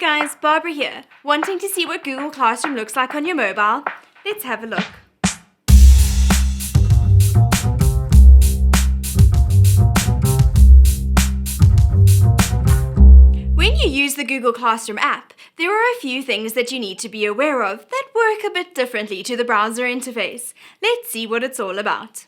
guys, Barbara here. Wanting to see what Google Classroom looks like on your mobile? Let's have a look. When you use the Google Classroom app, there are a few things that you need to be aware of that work a bit differently to the browser interface. Let's see what it's all about.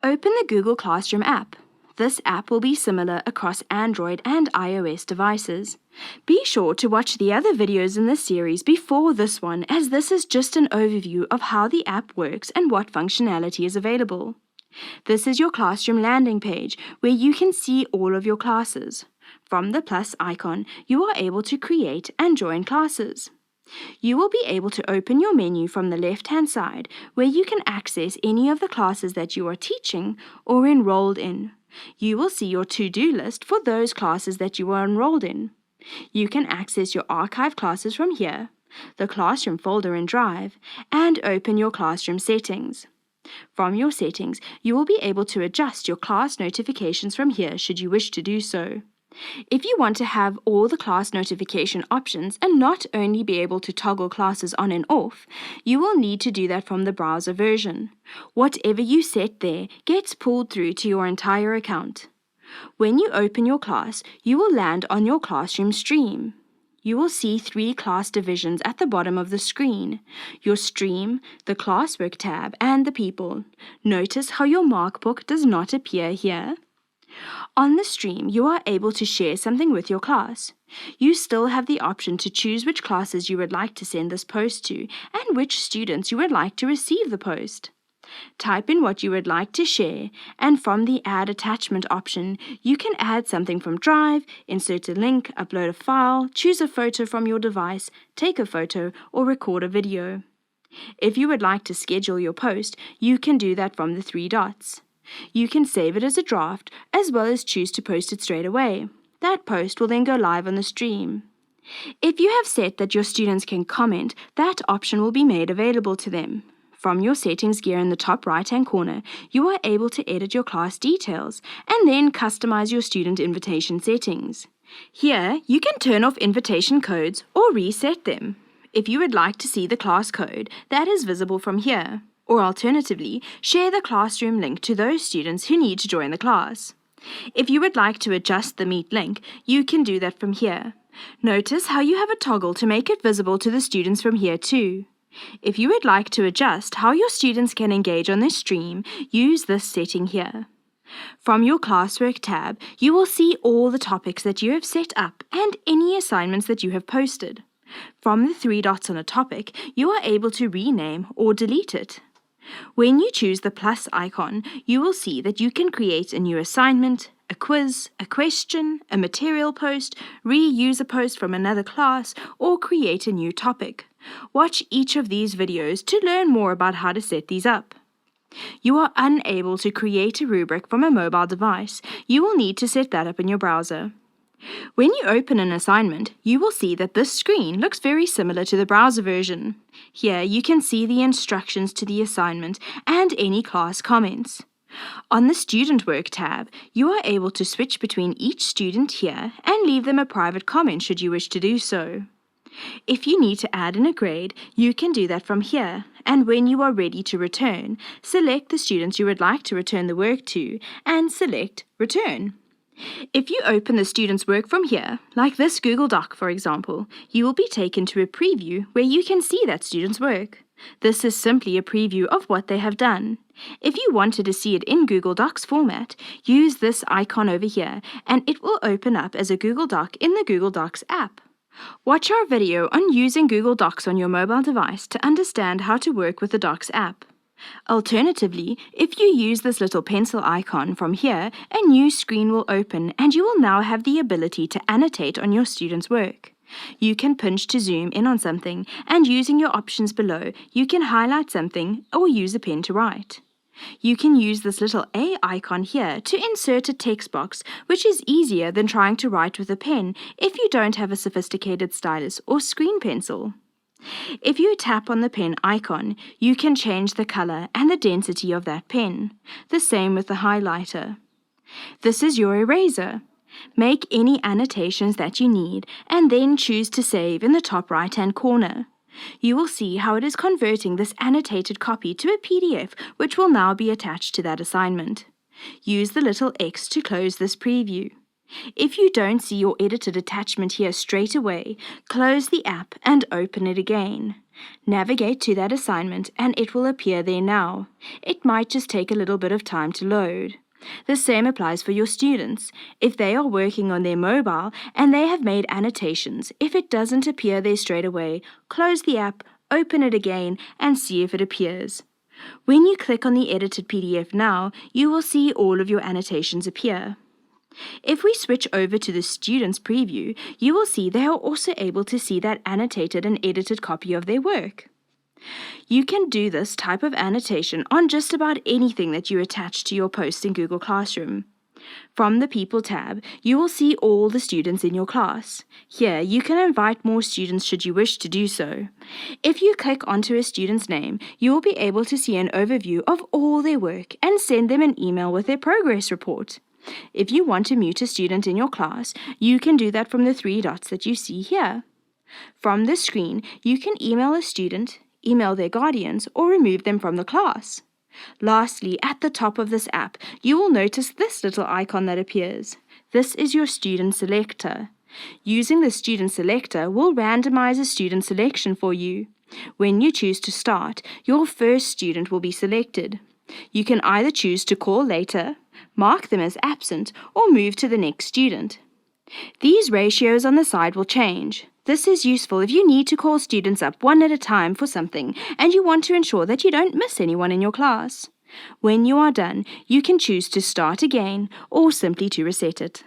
Open the Google Classroom app. This app will be similar across Android and iOS devices. Be sure to watch the other videos in this series before this one, as this is just an overview of how the app works and what functionality is available. This is your Classroom landing page, where you can see all of your classes. From the plus icon, you are able to create and join classes. You will be able to open your menu from the left-hand side, where you can access any of the classes that you are teaching or enrolled in. You will see your to-do list for those classes that you are enrolled in. You can access your archive classes from here, the Classroom folder in Drive, and open your Classroom settings. From your settings, you will be able to adjust your class notifications from here should you wish to do so. If you want to have all the class notification options and not only be able to toggle classes on and off, you will need to do that from the browser version. Whatever you set there gets pulled through to your entire account. When you open your class, you will land on your Classroom stream. You will see 3 class divisions at the bottom of the screen: your stream, the classwork tab, and the people. Notice how your markbook does not appear here. On the stream, you are able to share something with your class. You still have the option to choose which classes you would like to send this post to and which students you would like to receive the post. Type in what you would like to share, and from the Add Attachment option, you can add something from Drive, insert a link, upload a file, choose a photo from your device, take a photo, or record a video. If you would like to schedule your post, you can do that from the 3 dots. You can save it as a draft, as well as choose to post it straight away. That post will then go live on the stream. If you have set that your students can comment, that option will be made available to them. From your settings gear in the top right-hand corner, you are able to edit your class details and then customize your student invitation settings. Here, you can turn off invitation codes or reset them. If you would like to see the class code, that is visible from here. Or alternatively, share the Classroom link to those students who need to join the class. If you would like to adjust the Meet link, you can do that from here. Notice how you have a toggle to make it visible to the students from here too. If you would like to adjust how your students can engage on this stream, use this setting here. From your Classwork tab, you will see all the topics that you have set up and any assignments that you have posted. From the 3 dots on a topic, you are able to rename or delete it. When you choose the plus icon, you will see that you can create a new assignment, a quiz, a question, a material post, reuse a post from another class, or create a new topic. Watch each of these videos to learn more about how to set these up. You are unable to create a rubric from a mobile device. You will need to set that up in your browser. When you open an assignment, you will see that this screen looks very similar to the browser version. Here you can see the instructions to the assignment and any class comments. On the Student Work tab, you are able to switch between each student here and leave them a private comment should you wish to do so. If you need to add in a grade, you can do that from here, and when you are ready to return, select the students you would like to return the work to and select Return. If you open the student's work from here, like this Google Doc for example, you will be taken to a preview where you can see that student's work. This is simply a preview of what they have done. If you wanted to see it in Google Docs format, use this icon over here and it will open up as a Google Doc in the Google Docs app. Watch our video on using Google Docs on your mobile device to understand how to work with the Docs app. Alternatively, if you use this little pencil icon from here, a new screen will open and you will now have the ability to annotate on your students' work. You can pinch to zoom in on something, and using your options below, you can highlight something or use a pen to write. You can use this little A icon here to insert a text box, which is easier than trying to write with a pen if you don't have a sophisticated stylus or screen pencil. If you tap on the pen icon, you can change the color and the density of that pen. The same with the highlighter. This is your eraser. Make any annotations that you need and then choose to save in the top right-hand corner. You will see how it is converting this annotated copy to a PDF, which will now be attached to that assignment. Use the little X to close this preview. If you don't see your edited attachment here straight away, close the app and open it again. Navigate to that assignment and it will appear there now. It might just take a little bit of time to load. The same applies for your students. If they are working on their mobile and they have made annotations, if it doesn't appear there straight away, close the app, open it again, and see if it appears. When you click on the edited PDF now, you will see all of your annotations appear. If we switch over to the students preview, you will see they are also able to see that annotated and edited copy of their work. You can do this type of annotation on just about anything that you attach to your post in Google Classroom. From the People tab, you will see all the students in your class. Here, you can invite more students should you wish to do so. If you click onto a student's name, you will be able to see an overview of all their work and send them an email with their progress report. If you want to mute a student in your class, you can do that from the 3 dots that you see here. From this screen, you can email a student, email their guardians, or remove them from the class. Lastly, at the top of this app, you will notice this little icon that appears. This is your student selector. Using the student selector will randomize a student selection for you. When you choose to start, your first student will be selected. You can either choose to call later, mark them as absent, or move to the next student. These ratios on the side will change. This is useful if you need to call students up one at a time for something and you want to ensure that you don't miss anyone in your class. When you are done, you can choose to start again or simply to reset it.